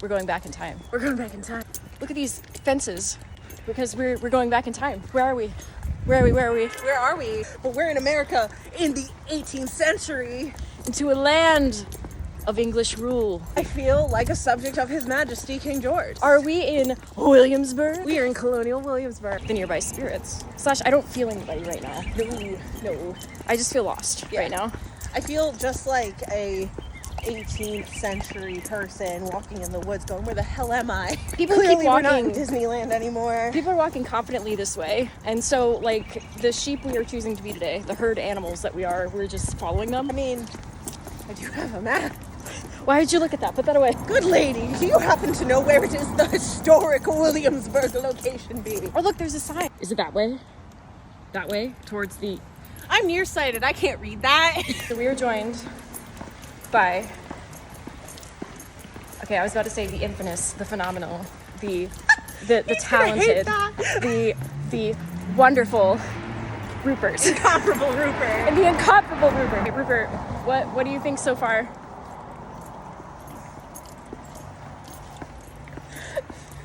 We're going back in time. We're going back in time. Look at these fences, because we're going back in time. Where are we? Where are we? Where are we? Where are we? Well, we're in America in the 18th century. Into a land of English rule. I feel like a subject of His Majesty King George. Are we in Williamsburg? We are in colonial Williamsburg. The nearby spirits. / I don't feel anybody right now. No. I just feel lost right now. I feel just like a 18th century person walking in the woods going, where the hell am I? People Clearly keep walking. We're not in Disneyland anymore. People are walking confidently this way. And so, like, the sheep we are choosing to be today, the herd animals that we are, we're just following them. I mean, I do have a map. Why did you look at that? Put that away. Good lady, do you happen to know where it is the historic Williamsburg location be? Oh, look, there's a sign. Is it that way? That way? Towards the... I'm nearsighted. I can't read that. So we are joined by... Okay, I was about to say the infamous, the phenomenal, the talented, the wonderful Rupert. Incomparable Rupert. And the incomparable Rupert. Hey, Rupert, what do you think so far?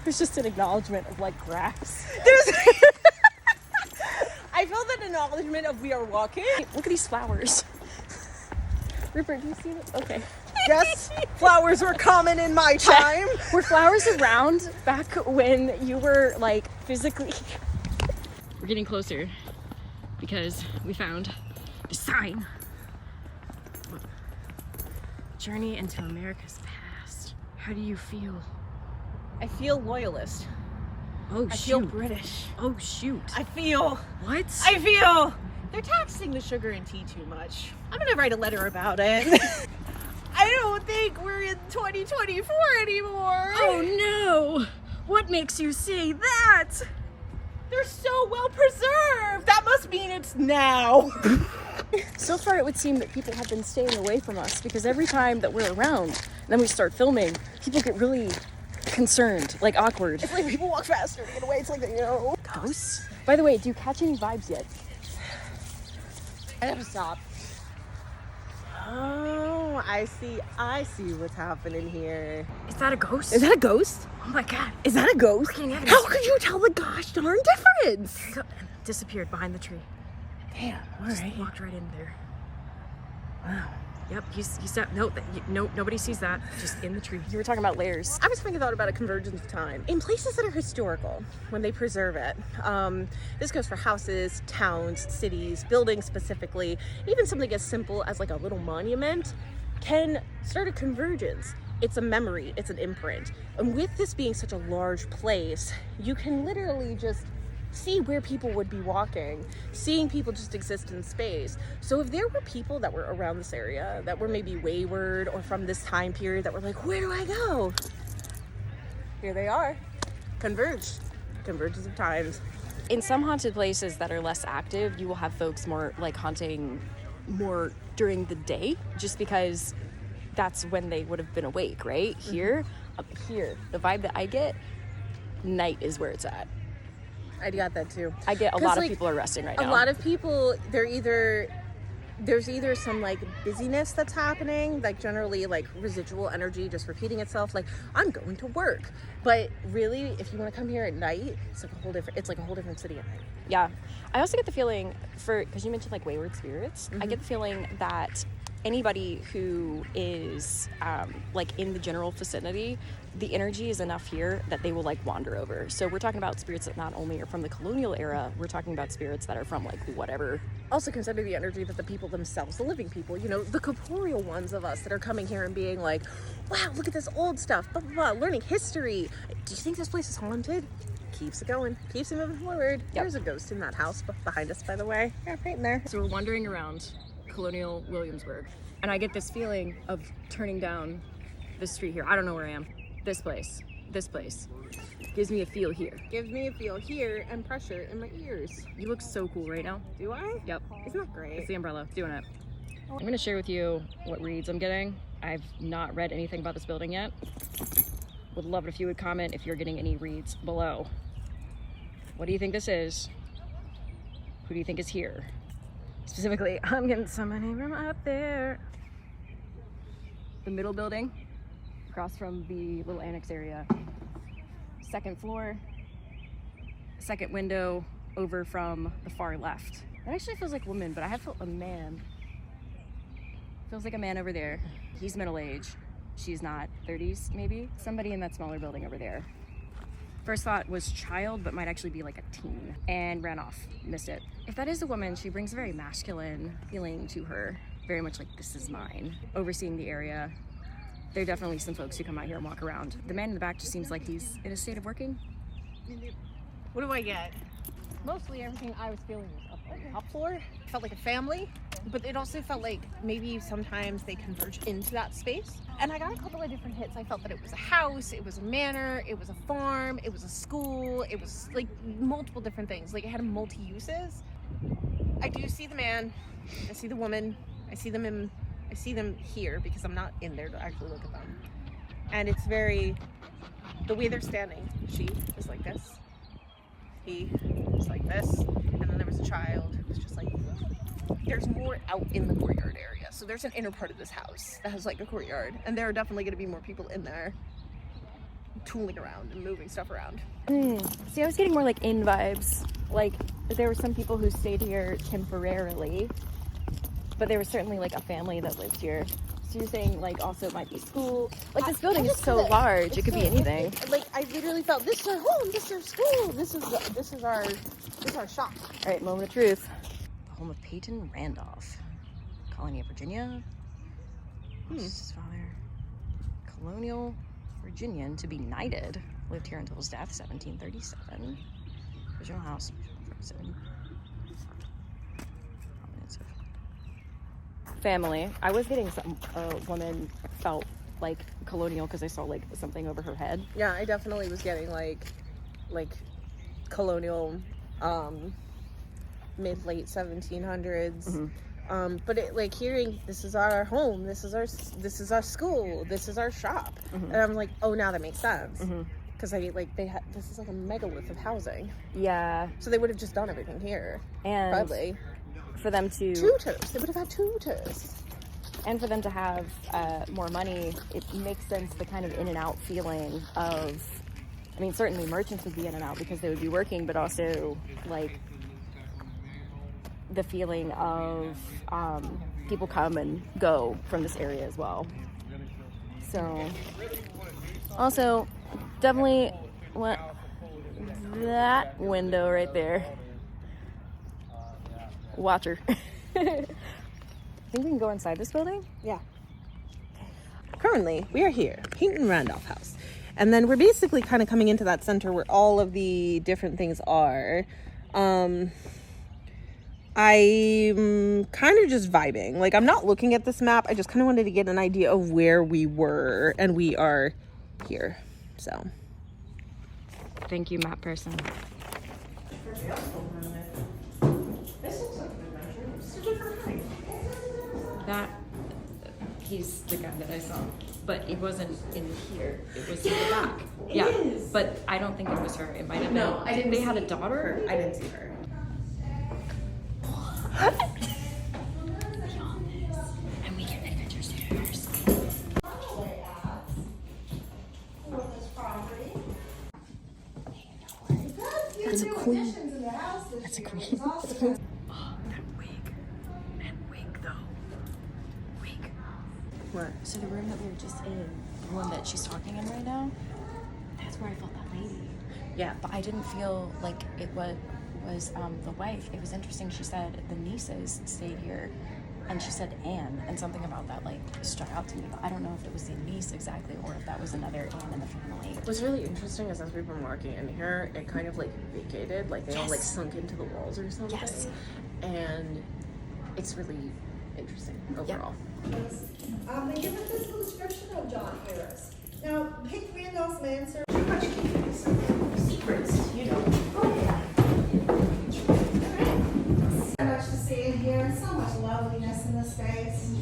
There's just an acknowledgement of, like, grass. I felt an acknowledgement of we are walking. Look at these flowers. Rupert, do you see it? Okay. Yes, flowers were common in my time. Were flowers around back when you were, like, physically... We're getting closer because we found the sign. Journey into America's past. How do you feel? I feel loyalist. Oh, I feel British. Oh, shoot. I feel they're taxing the sugar and tea too much. I'm gonna write a letter about it. I don't think we're in 2024 anymore. Oh no! What makes you say that? They're so well preserved. That must mean it's now. So far, it would seem that people have been staying away from us because every time that we're around, and then we start filming, people get really concerned, like awkward. It's like people walk faster to get away. It's like, Ghosts? By the way, do you catch any vibes yet? I have to stop. Oh, I see what's happening here. Is that a ghost? Is that a ghost? Oh my god. Is that a ghost? How could you tell the gosh darn difference? Disappeared behind the tree. Damn, all Just right. walked right in there. Wow. Yep, he said, no, nobody sees that. Just in the tree. You were talking about layers. I was thinking about a convergence of time. In places that are historical, when they preserve it, this goes for houses, towns, cities, buildings specifically, even something as simple as like a little monument can start a convergence. It's a memory, it's an imprint. And with this being such a large place, you can literally just see where people would be walking, seeing people just exist in space. So if there were people that were around this area that were maybe wayward or from this time period that were like, where do I go? Here they are. Convergence of times. In some haunted places that are less active, you will have folks more like haunting more during the day, just because that's when they would have been awake, right? Here, up here, the vibe that I get, night is where it's at. I got that too. I get a lot of people are resting right now. A lot of people, there's either some like busyness that's happening, like generally like residual energy just repeating itself, like I'm going to work. But really, if you want to come here at night, it's like a whole different city at night. Yeah. I also get the feeling because you mentioned like wayward spirits, I get the feeling that anybody who is like in the general vicinity, the energy is enough here that they will like wander over. So we're talking about spirits that not only are from the colonial era, we're talking about spirits that are from like whatever. Also consider the energy that the people themselves, the living people, the corporeal ones of us that are coming here and being like, wow, look at this old stuff, blah, blah, blah, learning history. Do you think this place is haunted? Keeps it going, keeps it moving forward. Yep. There's a ghost in that house behind us, by the way. Yeah, right in there. So we're wandering around colonial Williamsburg, and I get this feeling of turning down this street here. I don't know where I am. This place gives me a feel here. Gives me a feel here and pressure in my ears. You look so cool right now. Do I? Yep. Isn't that great? It's the umbrella doing it. I'm gonna share with you what reads I'm getting. I've not read anything about this building yet. Would love it if you would comment if you're getting any reads below. What do you think this is? Who do you think is here? Specifically, I'm getting somebody from up there. The middle building. across from the little annex area. Second floor, second window over from the far left. That actually feels like a woman, but I have felt a man. Feels like a man over there. He's middle age. She's not, 30s maybe. Somebody in that smaller building over there. First thought was child, but might actually be like a teen, and ran off, missed it. If that is a woman, she brings a very masculine feeling to her. Very much like, this is mine. Overseeing the area. There are definitely some folks who come out here and walk around. The man in the back just seems like he's in a state of working. What do I get? Mostly everything I was feeling was up on the Top floor felt like a family, but it also felt like maybe sometimes they converge into that space. And I got a couple of different hits. I felt that it was a house, it was a manor, it was a farm, it was a school, it was like multiple different things. Like it had multi-uses. I do see the man, I see the woman, I see them here because I'm not in there to actually look at them. And it's very, the way they're standing, she is like this. He was like this, and then there was a child who was just like, there's more out in the courtyard area. So there's an inner part of this house that has like a courtyard, and there are definitely going to be more people in there tooling around and moving stuff around. See, I was getting more like in vibes. Like there were some people who stayed here temporarily, but there was certainly like a family that lived here. So you're saying like also it might be school. Like this building is so large, it could be anything. Like I literally felt this is our home, this is our school, this is our shop. All right, moment of truth. The home of Peyton Randolph, colony of Virginia. His father, colonial Virginian to be knighted. Lived here until his death, 1737. Original house, 7. Family. I was getting a woman felt like colonial because I saw like something over her head. Yeah, I definitely was getting like colonial, mid-late 1700s. But it like hearing this is our home, this is our school, this is our shop, and I'm like, oh, now that makes sense. Because this is like a megalith of housing. Yeah. So they would have just done everything here. And probably. For them to tutors, they would have had tutors, and for them to have more money, it makes sense. The kind of in and out feeling of, I mean, certainly merchants would be in and out because they would be working, but also like the feeling of people come and go from this area as well. So, also, definitely went that window right there. Watch her. I think we can go inside this building? Yeah. Currently, we are here, Peyton Randolph House. And then we're basically kind of coming into that center where all of the different things are. I'm kind of just vibing. Like, I'm not looking at this map. I just kind of wanted to get an idea of where we were. And we are here. So. Thank you, map person. That, he's the guy that I saw, but it wasn't in here. It was in the back. Yeah, but I don't think it was her. It might have been. No, I didn't. They had a daughter. I didn't see her. And we get adventures to hers. That's a queen. That's a queen. That's a queen. What? So the room that we were just in, the one that she's talking in right now, that's where I felt that lady. Yeah. But I didn't feel like it was the wife. It was interesting. She said the nieces stayed here, and she said Anne, and something about that like struck out to me. But I don't know if it was the niece exactly, or if that was another Anne in the family. What's really interesting is as we've been walking in here, it kind of like vacated, like they all like sunk into the walls or something. Yes. And it's really interesting overall. They give a physical description of John Harris. Now, Peyton Randolph's man served too much secrets, you know. Oh, yeah. So much to see in here, so much loveliness in the space.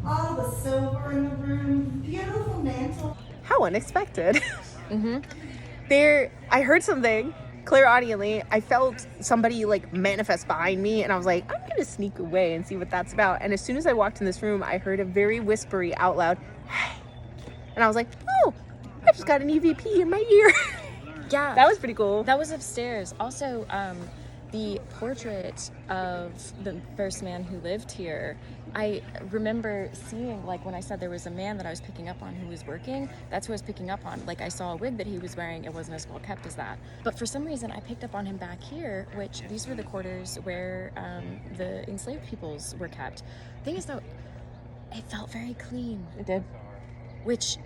All the silver in the room, beautiful mantle. How unexpected. I heard something clairaudiently. I felt somebody like manifest behind me, and I was like, I'm gonna sneak away and see what that's about. And as soon as I walked in this room, I heard a very whispery out loud, hey. And And I was like, oh, I just got an EVP in my ear. Yeah. That was pretty cool. That was upstairs. Also, the portrait of the first man who lived here, I remember seeing, like, when I said there was a man that I was picking up on who was working, that's who I was picking up on. Like, I saw a wig that he was wearing. It wasn't as well kept as that. But for some reason, I picked up on him back here, which these were the quarters where the enslaved peoples were kept. Thing is, though, it felt very clean. It did. Which...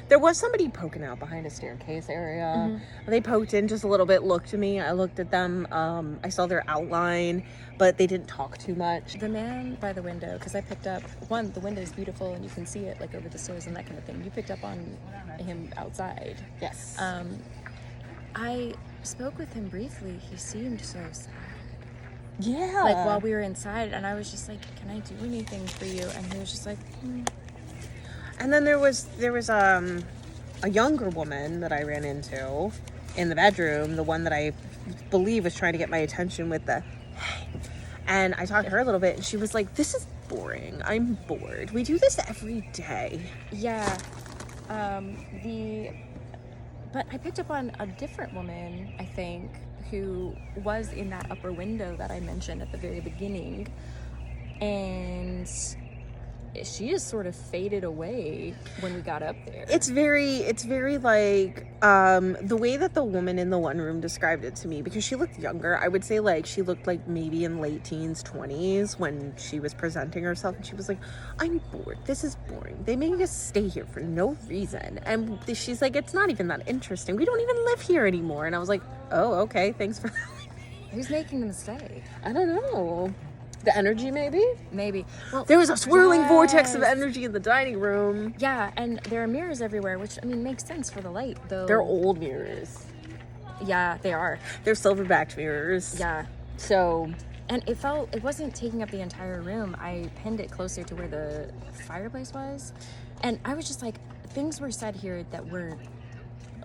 There was somebody poking out behind a staircase area. They poked in just a little bit, looked at me. I looked at them. I saw their outline, but they didn't talk too much. The man by the window, because I picked up, one, the window is beautiful and you can see it like over the stairs and that kind of thing. You picked up on him outside. Yes. I spoke with him briefly. He seemed so sad. Yeah. Like while we were inside, and I was just like, can I do anything for you? And he was just like, And then there was a younger woman that I ran into in the bedroom, the one that I believe was trying to get my attention with the hey. And I talked to her a little bit, and she was like, this is boring. I'm bored. We do this every day. Yeah. But I picked up on a different woman, I think, who was in that upper window that I mentioned at the very beginning. And she just sort of faded away when we got up there. It's very like the way that the woman in the one room described it to me, because she looked younger. I would say like she looked like maybe in late teens, 20s when she was presenting herself, and she was like, I'm bored. This is boring. They make us stay here for no reason. And she's like, it's not even that interesting. We don't even live here anymore. And I was like, oh, okay, thanks for Who's making them stay? I don't know. The energy, maybe? Maybe. Well, there was a swirling vortex of energy in the dining room. Yeah, and there are mirrors everywhere, which, I mean, makes sense for the light, though. They're old mirrors. Yeah, they are. They're silver-backed mirrors. Yeah. So... And it wasn't taking up the entire room. I pinned it closer to where the fireplace was. And I was just like, things were said here that weren't,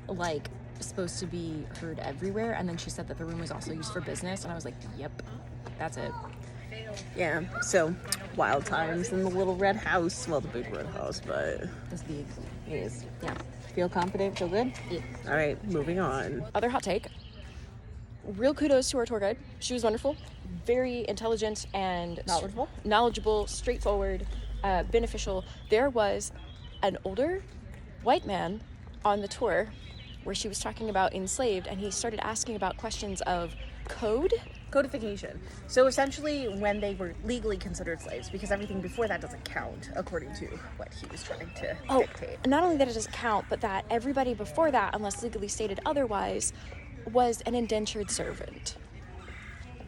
like, supposed to be heard everywhere. And then she said that the room was also used for business. And I was like, yep, that's it. Yeah, so wild times in the little red house. Well, the big red house, but It's big. it is. Yeah. Feel confident? Feel good? Yeah. All right, moving on. Other hot take. Real kudos to our tour guide. She was wonderful, very intelligent and knowledgeable, straightforward, beneficial. There was an older white man on the tour where she was talking about enslaved, and he started asking about questions of codification. So essentially when they were legally considered slaves, because everything before that doesn't count according to what he was trying to dictate. Not only that it doesn't count, but that everybody before that, unless legally stated otherwise, was an indentured servant.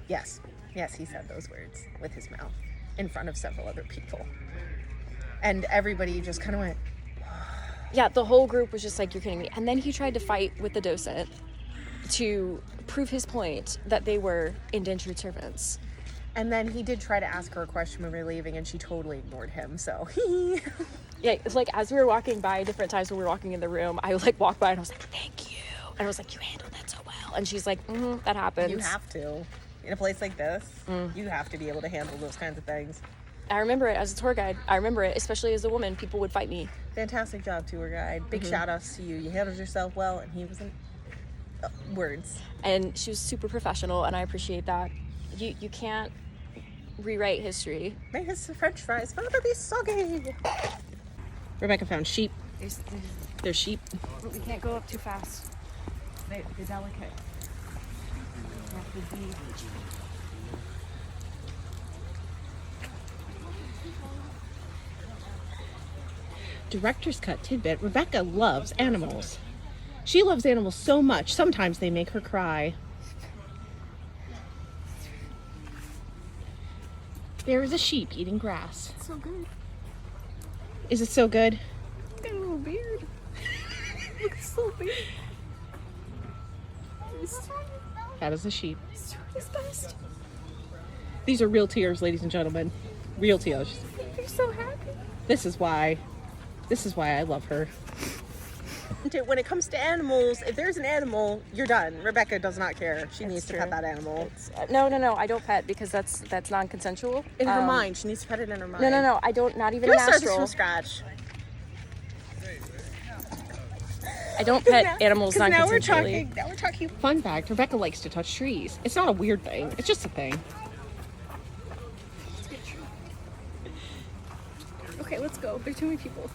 Yes, he said those words with his mouth in front of several other people. And everybody just kind of went... Yeah, the whole group was just like, you're kidding me. And then he tried to fight with the docent to prove his point that they were indentured servants. And then he did try to ask her a question when we were leaving, and she totally ignored him, so... Yeah, it's like, as we were walking by different times when we were walking in the room, I like walked by and I was like, thank you. And I was like, you handled that so well. And she's like, that happens. You have to. In a place like this, you have to be able to handle those kinds of things. I remember it as a tour guide. I remember it, especially as a woman. People would fight me. Fantastic job, tour guide. Big shout outs to you. You handled yourself well, and he wasn't... words. And she was super professional, and I appreciate that. You can't rewrite history. May his french fries forever be soggy. Rebecca found sheep. They're sheep. But we can't go up too fast. They're delicate. Director's cut tidbit. Rebecca loves animals. She loves animals so much, sometimes they make her cry. There is a sheep eating grass. It's so good. Is it so good? Got a little beard. Look, it's so big. That is a sheep. It's best. These are real tears, ladies and gentlemen. Real tears. You're so happy. This is why I love her. When it comes to animals, if there's an animal, you're done. Rebecca does not care. She needs to pet that animal. No, I don't pet because that's non-consensual. In her mind, she needs to pet it in her mind. No, I don't. Not even Can an we start this astral. from scratch? I don't pet animals Now we're non-consensually. talking. Fun fact: Rebecca likes to touch trees. It's not a weird thing. It's just a thing. Okay, let's go. There's too many people.